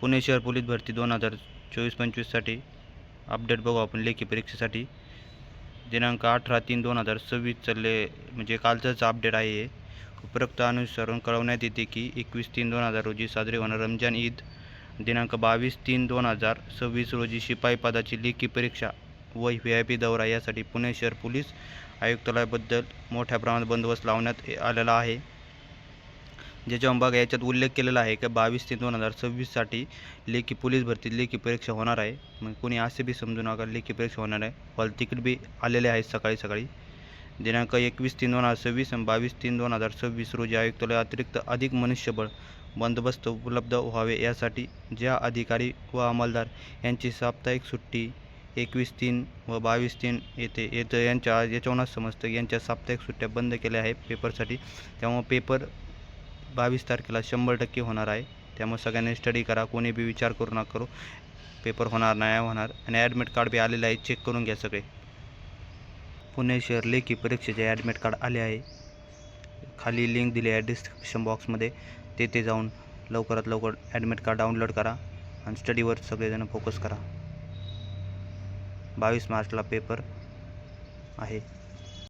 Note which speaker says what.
Speaker 1: पुणे शहर पोलीस भरती 2024-25साठी अपडेट बघू आपण लेखी परीक्षेसाठी। दिनांक 18/3/2026 चालले म्हणजे कालचंच अपडेट आहे हे। उपरोक्त अनुसरून कळवण्यात येते की 21/3/2000 रोजी साजरी होणार रमजान ईद दिनांक 22/3/2026 रोजी शिपाई पदाची लेखी परीक्षा व VIP दौरा यासाठी पुणे शहर पोलीस आयुक्तालयाबद्दल मोठ्या प्रमाणात बंदोबस्त लावण्यात आलेला आहे। ज्याच्यावर बघा याच्यात उल्लेख केलेला आहे की 22/3/2026साठी लेखी पोलीस भरती लेखी परीक्षा होणार आहे। मग कोणी असे बी समजू नका, लेखी परीक्षा होणार आहे। हॉल तिकीट बी आलेले आहेत सकाळी दिनांक 21/3/2026 आणि 22/3/2026 रोजी आयुक्तालय अतिरिक्त अधिक मनुष्यबळ बंदोबस्त उपलब्ध व्हावे यासाठी ज्या अधिकारी व अंमलदार यांची साप्ताहिक सुट्टी 21/3 व 22/3 येथे याच्यावरूनच समजतं यांच्या साप्ताहिक सुट्ट्या बंद केल्या आहेत पेपरसाठी। त्यामुळे पेपर 22 तारखेला 100% होणार आहे। त्यामुळे सगळ्यांनी स्टडी करा, कोणी बी विचार करू नका पेपर होणार नाही होणार। आणि ॲडमिट कार्ड बी आलेलं आहे, चेक करून घ्या सगळे। पुणे शहर लेखी परीक्षेचे ॲडमिट कार्ड आले आहे। खाली लिंक दिली आहे डिस्क्रिप्शन बॉक्समध्ये, तेथे जाऊन लवकरात लवकर ॲडमिट कार्ड डाउनलोड करा आणि स्टडीवर सगळेजण फोकस करा। 22 मार्चला पेपर आहे।